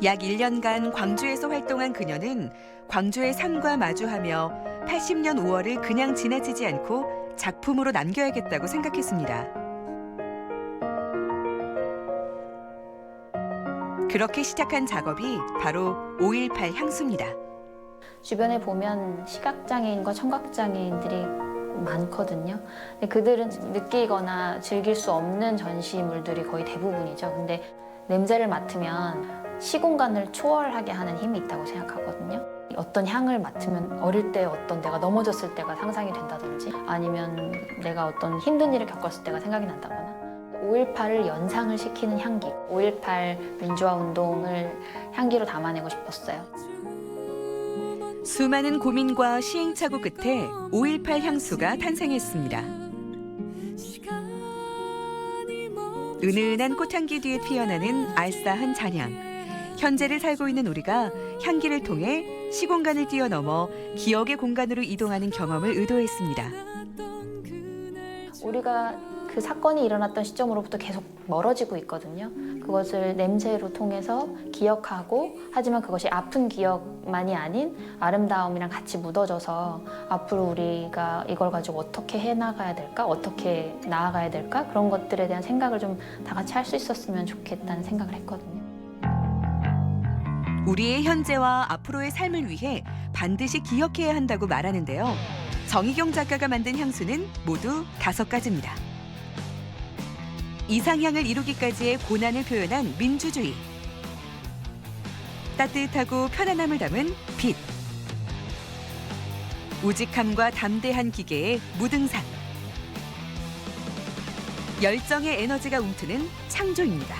약 1년간 광주에서 활동한 그녀는 광주의 삶과 마주하며 80년 5월을 그냥 지나치지 않고 작품으로 남겨야겠다고 생각했습니다. 그렇게 시작한 작업이 바로 5.18 향수입니다. 주변에 보면 시각장애인과 청각장애인들이 많거든요. 근데 그들은 느끼거나 즐길 수 없는 전시물들이 거의 대부분이죠. 근데 냄새를 맡으면 시공간을 초월하게 하는 힘이 있다고 생각하거든요. 어떤 향을 맡으면 어릴 때 어떤 내가 넘어졌을 때가 상상이 된다든지, 아니면 내가 어떤 힘든 일을 겪었을 때가 생각이 난다거나, 5.18을 연상을 시키는 향기, 5.18 민주화 운동을 향기로 담아내고 싶었어요. 수많은 고민과 시행착오 끝에 5.18 향수가 탄생했습니다. 은은한 꽃향기 뒤에 피어나는 알싸한 잔향. 현재를 살고 있는 우리가 향기를 통해 시공간을 뛰어넘어 기억의 공간으로 이동하는 경험을 의도했습니다. 우리가 그 사건이 일어났던 시점으로부터 계속 멀어지고 있거든요. 그것을 냄새로 통해서 기억하고, 하지만 그것이 아픈 기억만이 아닌 아름다움이랑 같이 묻어져서 앞으로 우리가 이걸 가지고 어떻게 해나가야 될까, 어떻게 나아가야 될까, 그런 것들에 대한 생각을 좀 다 같이 할 수 있었으면 좋겠다는 생각을 했거든요. 우리의 현재와 앞으로의 삶을 위해 반드시 기억해야 한다고 말하는데요. 정희경 작가가 만든 향수는 모두 5가지입니다. 이상향을 이루기까지의 고난을 표현한 민주주의, 따뜻하고 편안함을 담은 빛, 우직함과 담대한 기계의 무등산, 열정의 에너지가 움트는 창조입니다.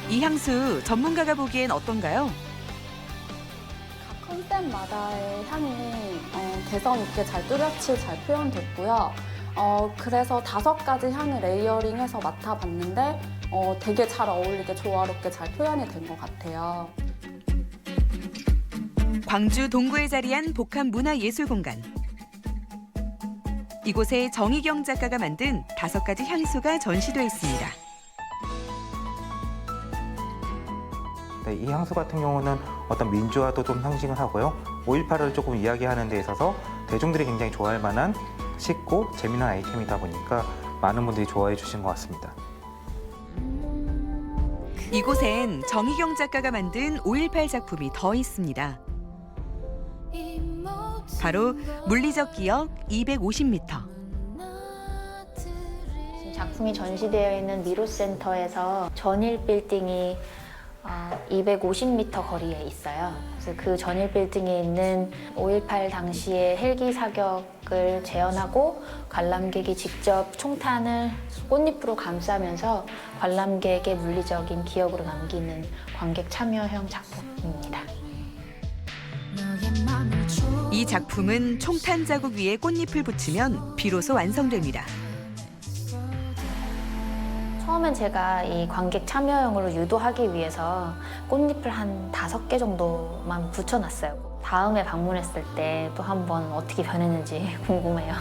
이 향수 전문가가 보기엔 어떤가요? 각 컨셉마다의 향이 개성 있게 잘 뚜렷이 잘 표현됐고요. 그래서 5가지 향을 레이어링해서 맡아봤는데 되게 잘 어울리게 조화롭게 잘 표현이 된 것 같아요. 광주 동구에 자리한 복합 문화예술공간. 이곳에 정희경 작가가 만든 5가지 향수가 전시돼 있습니다. 네, 이 향수 같은 경우는 어떤 민주화도 좀 상징을 하고요. 5.18을 조금 이야기하는 데 있어서 대중들이 굉장히 좋아할 만한 쉽고 재미난 아이템이다 보니까 많은 분들이 좋아해 주신 것 같습니다. 이곳엔 정희경 작가가 만든 5.18 작품이 더 있습니다. 바로 물리적 기억 250m. 지금 작품이 전시되어 있는 미로센터에서 전일 빌딩이 250m 거리에 있어요. 그래서 그 전일 빌딩에 있는 5.18 당시의 헬기 사격을 재현하고 관람객이 직접 총탄을 꽃잎으로 감싸면서 관람객의 물리적인 기억으로 남기는 관객 참여형 작품입니다. 이 작품은 총탄 자국 위에 꽃잎을 붙이면 비로소 완성됩니다. 처음엔 제가 이 관객 참여형으로 유도하기 위해서 꽃잎을 한 5개 정도만 붙여놨어요. 다음에 방문했을 때 또 한번 어떻게 변했는지 궁금해요.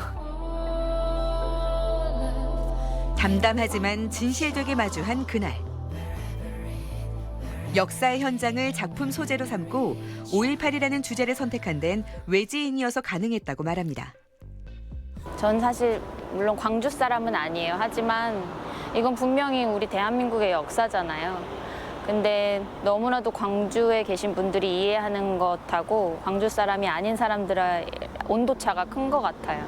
담담하지만 진실되게 마주한 그날. 역사의 현장을 작품 소재로 삼고 5.18이라는 주제를 선택한 데는 외지인이어서 가능했다고 말합니다. 전 사실 물론 광주 사람은 아니에요. 하지만 이건 분명히 우리 대한민국의 역사잖아요. 근데 너무나도 광주에 계신 분들이 이해하는 것하고 광주 사람이 아닌 사람들의 온도차가 큰 것 같아요.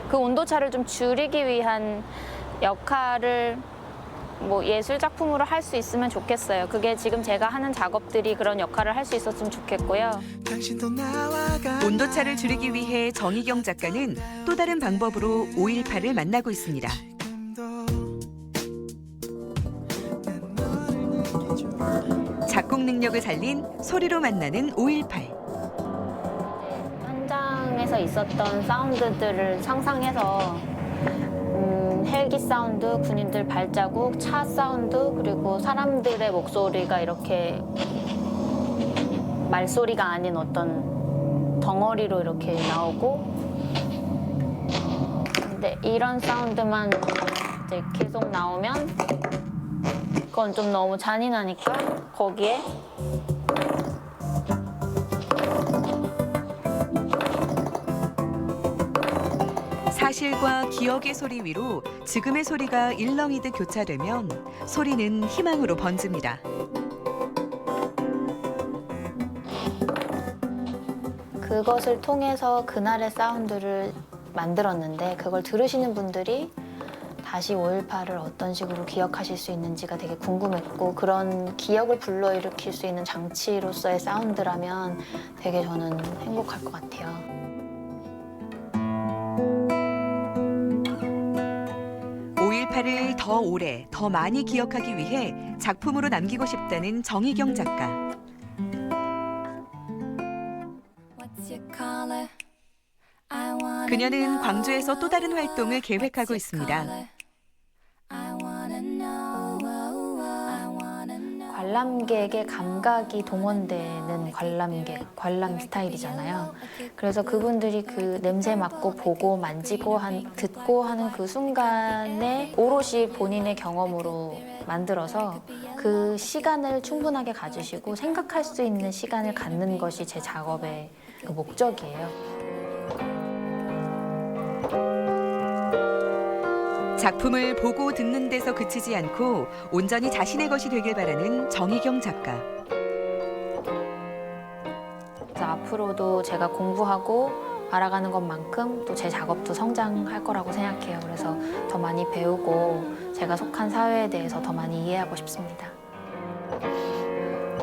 그 온도차를 좀 줄이기 위한 역할을 예술 작품으로 할 수 있으면 좋겠어요. 그게 지금 제가 하는 작업들이 그런 역할을 할 수 있었으면 좋겠고요. 온도차를 줄이기 위해 정희경 작가는 또 다른 방법으로 5.18을 만나고 있습니다. 작곡 능력을 살린 소리로 만나는 5.18. 현장에서 있었던 사운드들을 상상해서 헬기 사운드, 군인들 발자국, 차 사운드, 그리고 사람들의 목소리가 이렇게 말소리가 아닌 어떤 덩어리로 이렇게 나오고, 근데 이런 사운드만 이제 계속 나오면 그건 좀 너무 잔인하니까 거기에 사실과 기억의 소리 위로 지금의 소리가 일렁이듯 교차되면 소리는 희망으로 번집니다. 그것을 통해서 그날의 사운드를 만들었는데 그걸 들으시는 분들이 다시 5.18을 어떤 식으로 기억하실 수 있는지가 되게 궁금했고, 그런 기억을 불러일으킬 수 있는 장치로서의 사운드라면 되게 저는 행복할 것 같아요. 5.18을 더 오래, 더 많이 기억하기 위해 작품으로 남기고 싶다는 정희경 작가. 그녀는 광주에서 또 다른 활동을 계획하고 있습니다. 관람객의 감각이 동원되는 관람 스타일이잖아요. 그래서 그분들이 그 냄새 맡고 보고 만지고 듣고 하는 그 순간에 오롯이 본인의 경험으로 만들어서 그 시간을 충분하게 가지시고 생각할 수 있는 시간을 갖는 것이 제 작업의 그 목적이에요. 작품을 보고 듣는 데서 그치지 않고 온전히 자신의 것이 되길 바라는 정희경 작가. 그래서 앞으로도 제가 공부하고 알아가는 것만큼 또 제 작업도 성장할 거라고 생각해요. 그래서 더 많이 배우고 제가 속한 사회에 대해서 더 많이 이해하고 싶습니다.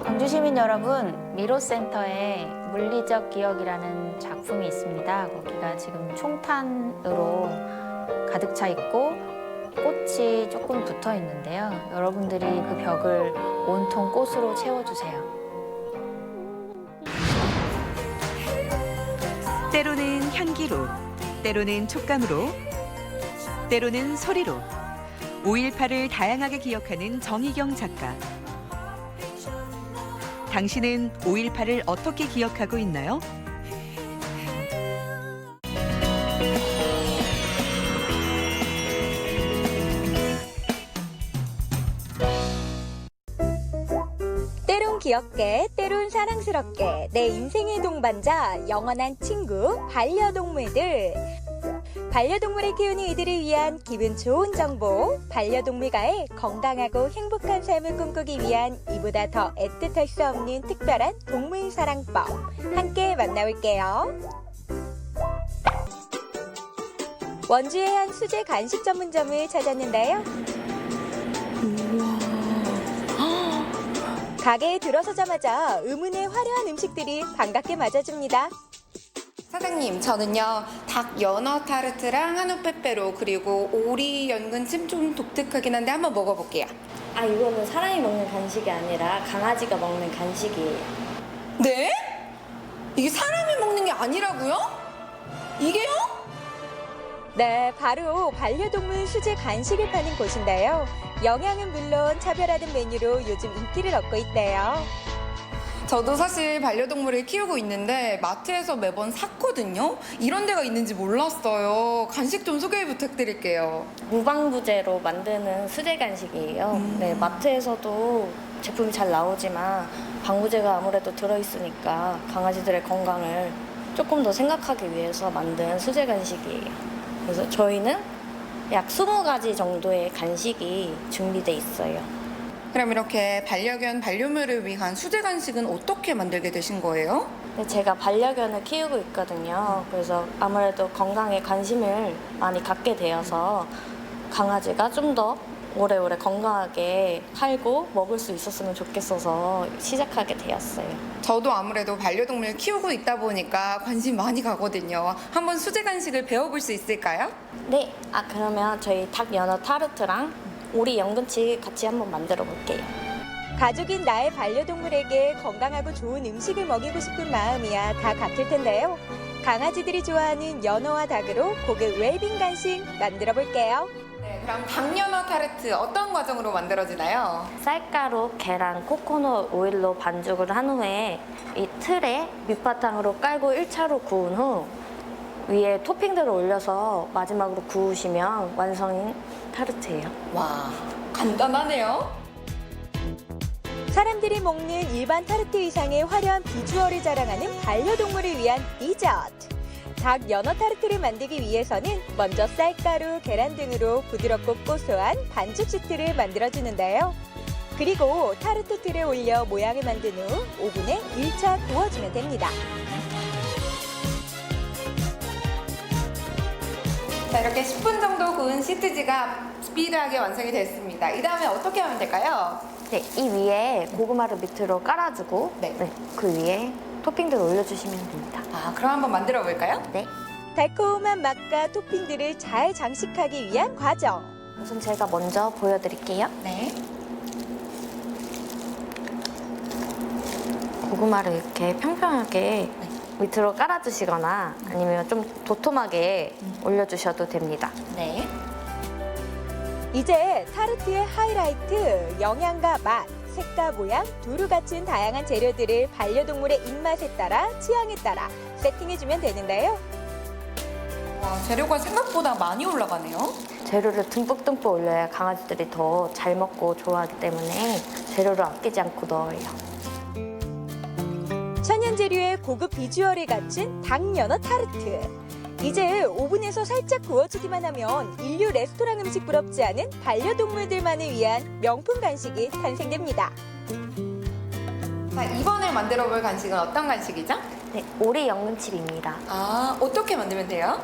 광주 시민 여러분, 미로센터에 물리적 기억이라는 작품이 있습니다. 거기가 지금 총탄으로 가득 차 있고 꽃이 조금 붙어 있는데요. 여러분들이 그 벽을 온통 꽃으로 채워주세요. 때로는 향기로, 때로는 촉감으로, 때로는 소리로 5.18을 다양하게 기억하는 정희경 작가. 당신은 5.18을 어떻게 기억하고 있나요? 때론 귀엽게, 때론 사랑스럽게 내 인생의 동반자, 영원한 친구, 반려동물들. 반려동물을 키우는 이들을 위한 기분 좋은 정보, 반려동물과의 건강하고 행복한 삶을 꿈꾸기 위한 이보다 더 애틋할 수 없는 특별한 동물 사랑법. 함께 만나볼게요. 원주의 한 수제 간식 전문점을 찾았는데요. 가게에 들어서자마자 의문의 화려한 음식들이 반갑게 맞아줍니다. 사장님, 저는요 닭 연어 타르트랑 한우 빼빼로 그리고 오리 연근찜 좀 독특하긴 한데 한번 먹어볼게요. 아, 이거는 사람이 먹는 간식이 아니라 강아지가 먹는 간식이에요. 네? 이게 사람이 먹는 게 아니라고요? 이게요? 네, 바로 반려동물 수제 간식을 파는 곳인데요. 영양은 물론 차별화된 메뉴로 요즘 인기를 얻고 있대요. 저도 사실 반려동물을 키우고 있는데 마트에서 매번 샀거든요. 이런 데가 있는지 몰랐어요. 간식 좀 소개 부탁드릴게요. 무방부제로 만드는 수제 간식이에요. 네, 마트에서도 제품이 잘 나오지만 방부제가 아무래도 들어있으니까 강아지들의 건강을 조금 더 생각하기 위해서 만든 수제 간식이에요. 그래서 저희는 약 20가지 정도의 간식이 준비돼 있어요. 그럼 이렇게 반려견, 반려묘를 위한 수제 간식은 어떻게 만들게 되신 거예요? 네, 제가 반려견을 키우고 있거든요. 그래서 아무래도 건강에 관심을 많이 갖게 되어서 강아지가 좀 더 오래오래 건강하게 살고 먹을 수 있었으면 좋겠어서 시작하게 되었어요. 저도 아무래도 반려동물 키우고 있다 보니까 관심 많이 가거든요. 한번 수제 간식을 배워볼 수 있을까요? 네, 그러면 저희 닭 연어 타르트랑 오리 연근치 같이 한번 만들어 볼게요. 가족인 나의 반려동물에게 건강하고 좋은 음식을 먹이고 싶은 마음이야 다 같을 텐데요. 강아지들이 좋아하는 연어와 닭으로 고급 웰빙 간식 만들어 볼게요. 네, 그럼 닭연어 타르트 어떤 과정으로 만들어지나요? 쌀가루, 계란, 코코넛 오일로 반죽을 한 후에 이 틀에 밑바탕으로 깔고 1차로 구운 후 위에 토핑들을 올려서 마지막으로 구우시면 완성인 타르트예요. 와, 간단하네요. 사람들이 먹는 일반 타르트 이상의 화려한 비주얼을 자랑하는 반려동물을 위한 디저트. 닭 연어 타르트를 만들기 위해서는 먼저 쌀가루, 계란 등으로 부드럽고 고소한 반죽 시트를 만들어주는데요. 그리고 타르트 틀에 올려 모양을 만든 후 오븐에 1차 구워주면 됩니다. 자, 이렇게 10분 정도 구운 시트지가 스피드하게 완성이 됐습니다. 이 다음에 어떻게 하면 될까요? 네, 이 위에 고구마를 밑으로 깔아주고 그 위에 토핑들을 올려주시면 됩니다. 그럼 한번 만들어 볼까요? 네. 달콤한 맛과 토핑들을 잘 장식하기 위한 과정. 우선 제가 먼저 보여드릴게요. 네. 고구마를 이렇게 평평하게 밑으로 깔아주시거나 아니면 좀 도톰하게 올려주셔도 됩니다. 네. 이제 타르트의 하이라이트, 영양과 맛, 색과 모양 두루 갖춘 다양한 재료들을 반려동물의 입맛에 따라 취향에 따라 세팅해주면 되는데요. 와, 재료가 생각보다 많이 올라가네요. 재료를 듬뿍듬뿍 올려야 강아지들이 더 잘 먹고 좋아하기 때문에 재료를 아끼지 않고 넣어요. 천연 재료의 고급 비주얼을 갖춘 닭 연어 타르트. 이제 오븐에서 살짝 구워주기만 하면 인류 레스토랑 음식 부럽지 않은 반려동물들만을 위한 명품 간식이 탄생됩니다. 자, 이번에 만들어 볼 간식은 어떤 간식이죠? 네, 오리 연근칩입니다. 어떻게 만들면 돼요?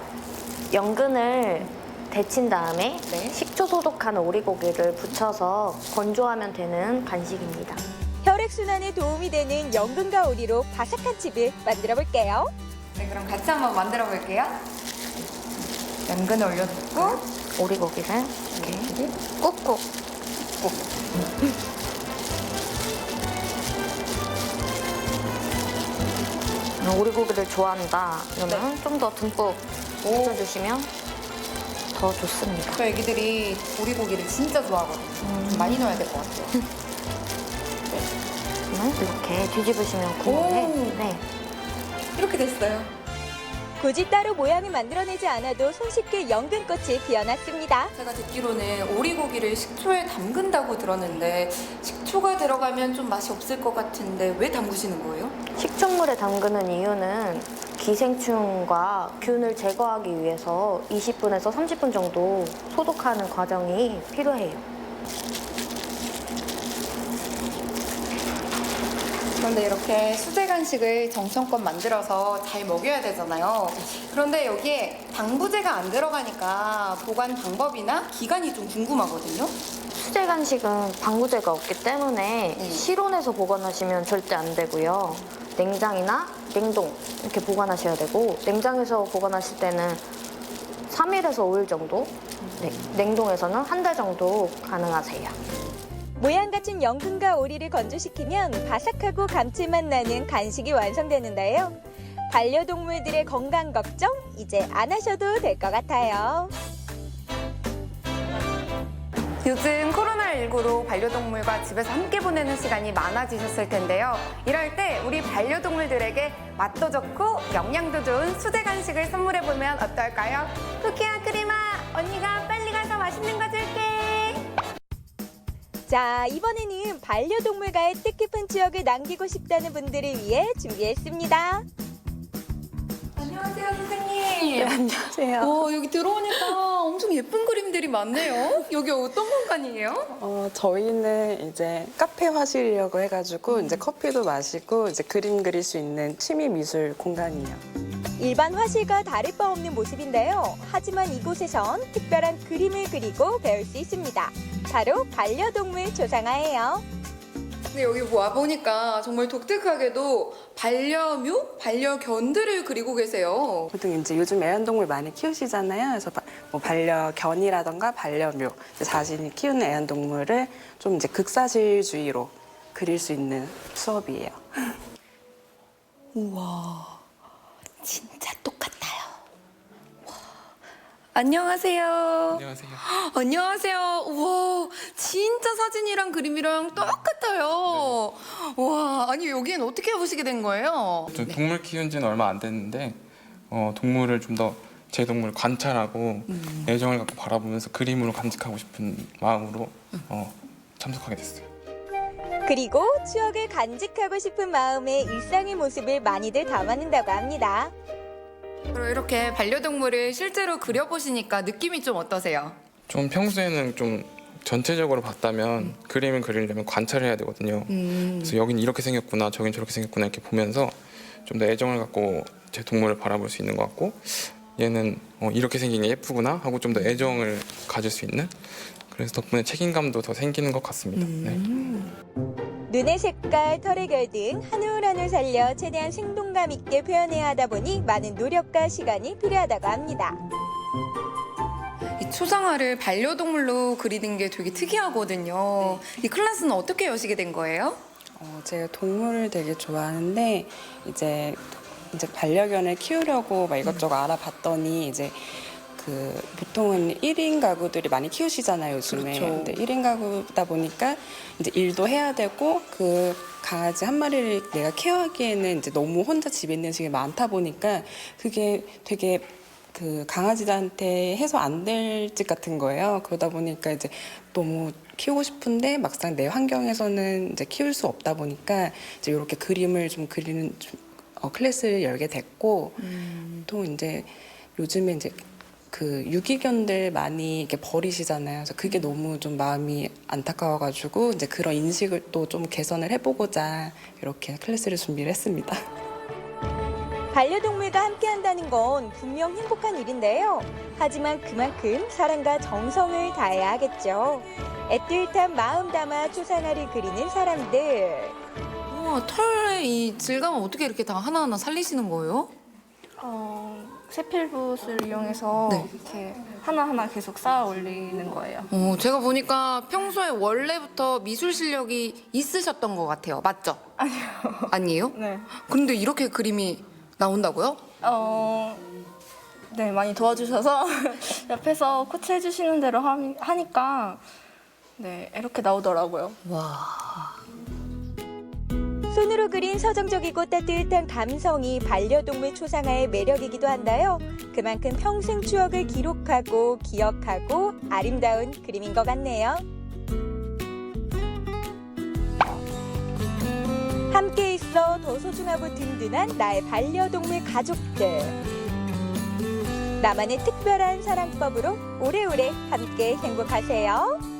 연근을 데친 다음에 식초 소독한 오리고기를 붙여서 건조하면 되는 간식입니다. 혈액순환에 도움이 되는 연근과 오리로 바삭한 칩을 만들어 볼게요. 네, 그럼 같이 한번 만들어 볼게요. 양근을 올려놓고 오리고기를 이렇게 꾹꾹. 오리고기를 좋아한다. 그러면 좀 더 듬뿍 해주시면 더 좋습니다. 저 애기들이 오리고기를 진짜 좋아하거든요. 좀 많이 넣어야 될 것 같아요. 그러면 이렇게 뒤집으시면 구멍에 네. 이렇게 됐어요. 굳이 따로 모양을 만들어내지 않아도 손쉽게 연근꽃이 피어났습니다. 제가 듣기로는 오리고기를 식초에 담근다고 들었는데 식초가 들어가면 좀 맛이 없을 것 같은데 왜 담그시는 거예요? 식초물에 담그는 이유는 기생충과 균을 제거하기 위해서 20분에서 30분 정도 소독하는 과정이 필요해요. 그런데 이렇게 수제 간식을 정성껏 만들어서 잘 먹여야 되잖아요. 그런데 여기에 방부제가 안 들어가니까 보관 방법이나 기간이 좀 궁금하거든요. 수제 간식은 방부제가 없기 때문에 실온에서 보관하시면 절대 안 되고요. 냉장이나 냉동 이렇게 보관하셔야 되고, 냉장에서 보관하실 때는 3일에서 5일 정도, 네, 냉동에서는 한 달 정도 가능하세요. 모양 같은 연근과 오리를 건조시키면 바삭하고 감칠맛 나는 간식이 완성되는데요. 반려동물들의 건강 걱정 이제 안 하셔도 될 것 같아요. 요즘 코로나19로 반려동물과 집에서 함께 보내는 시간이 많아지셨을 텐데요. 이럴 때 우리 반려동물들에게 맛도 좋고 영양도 좋은 수제 간식을 선물해보면 어떨까요? 쿠키야, 크림아, 언니가 빨리 가서 맛있는 거 줄게. 자, 이번에는 반려동물과의 뜻깊은 추억을 남기고 싶다는 분들을 위해 준비했습니다. 안녕하세요, 선생님. 네, 안녕하세요. 여기 들어오니까 엄청 예쁜 그림들이 많네요. 여기 어떤 공간이에요? 저희는 이제 카페 화실이라고 해가지고 이제 커피도 마시고 이제 그림 그릴 수 있는 취미 미술 공간이에요. 일반 화실과 다를 바 없는 모습인데요. 하지만 이곳에선 특별한 그림을 그리고 배울 수 있습니다. 바로 반려동물 조상화예요. 근데 여기 와보니까 정말 독특하게도 반려묘, 반려견들을 그리고 계세요. 보통 이제 요즘 애완동물 많이 키우시잖아요. 그래서 뭐 반려견이라던가 반려묘, 자신이 키우는 애완동물을 좀 이제 극사실주의로 그릴 수 있는 수업이에요. 우와, 진짜 똑같아요. 안녕하세요. 안녕하세요. 안녕하세요. 우와, 진짜 사진이랑 그림이랑 똑같아요. 와, 아니 여기는 어떻게 해보시게 된 거예요? 저 동물 키운 지는 얼마 안 됐는데 동물을 좀 더 제 동물을 관찰하고 애정을 갖고 바라보면서 그림으로 간직하고 싶은 마음으로 참석하게 됐어요. 그리고 추억을 간직하고 싶은 마음에 일상의 모습을 많이들 담아낸다고 합니다. 그럼 이렇게 반려동물을 실제로 그려보시니까 느낌이 좀 어떠세요? 좀 평소에는 좀 전체적으로 봤다면 그림을 그리려면 관찰을 해야 되거든요. 그래서 여긴 이렇게 생겼구나, 저긴 저렇게 생겼구나 이렇게 보면서 좀 더 애정을 갖고 제 동물을 바라볼 수 있는 것 같고, 얘는 이렇게 생긴 게 예쁘구나 하고 좀 더 애정을 가질 수 있는, 그래서 덕분에 책임감도 더 생기는 것 같습니다. 네. 눈의 색깔, 털의 결 등 한올 한올 살려 최대한 생동감 있게 표현해야 하다 보니 많은 노력과 시간이 필요하다고 합니다. 이 초상화를 반려동물로 그리는 게 되게 특이하거든요. 이 클래스는 어떻게 여시게 된 거예요? 제가 동물을 되게 좋아하는데 이제 반려견을 키우려고 막 이것저것 알아봤더니 이제 보통은 1인 가구들이 많이 키우시잖아요, 요즘에. 그렇죠. 근데 1인 가구다 보니까 이제 일도 해야 되고 그 강아지 한 마리를 내가 케어하기에는 이제 너무 혼자 집에 있는 시간이 많다 보니까 그게 되게 강아지들한테 해서 안 될 짓 같은 거예요. 그러다 보니까 이제 너무 키우고 싶은데 막상 내 환경에서는 이제 키울 수 없다 보니까 이제 이렇게 그림을 좀 그리는 클래스를 열게 됐고, 또 이제 요즘에 이제 유기견들 많이 이렇게 버리시잖아요. 그래서 그게 너무 좀 마음이 안타까워가지고 이제 그런 인식을 또 좀 개선을 해보고자 이렇게 클래스를 준비를 했습니다. 반려동물과 함께한다는 건 분명 행복한 일인데요. 하지만 그만큼 사랑과 정성을 다해야 하겠죠. 애틋한 마음 담아 초상화를 그리는 사람들. 털의 이 질감은 어떻게 이렇게 다 하나하나 살리시는 거예요? 세필붓을 이용해서 이렇게 하나하나 계속 쌓아 올리는 거예요. 제가 보니까 평소에 원래부터 미술 실력이 있으셨던 것 같아요. 맞죠? 아니요. 아니에요? 네. 근데 이렇게 그림이 나온다고요? 네, 많이 도와주셔서 옆에서 코치해 주시는 대로 하니까 네, 이렇게 나오더라고요. 와. 손으로 그린 서정적이고 따뜻한 감성이 반려동물 초상화의 매력이기도 한데요. 그만큼 평생 추억을 기록하고 기억하고 아름다운 그림인 것 같네요. 함께 있어 더 소중하고 든든한 나의 반려동물 가족들. 나만의 특별한 사랑법으로 오래오래 함께 행복하세요.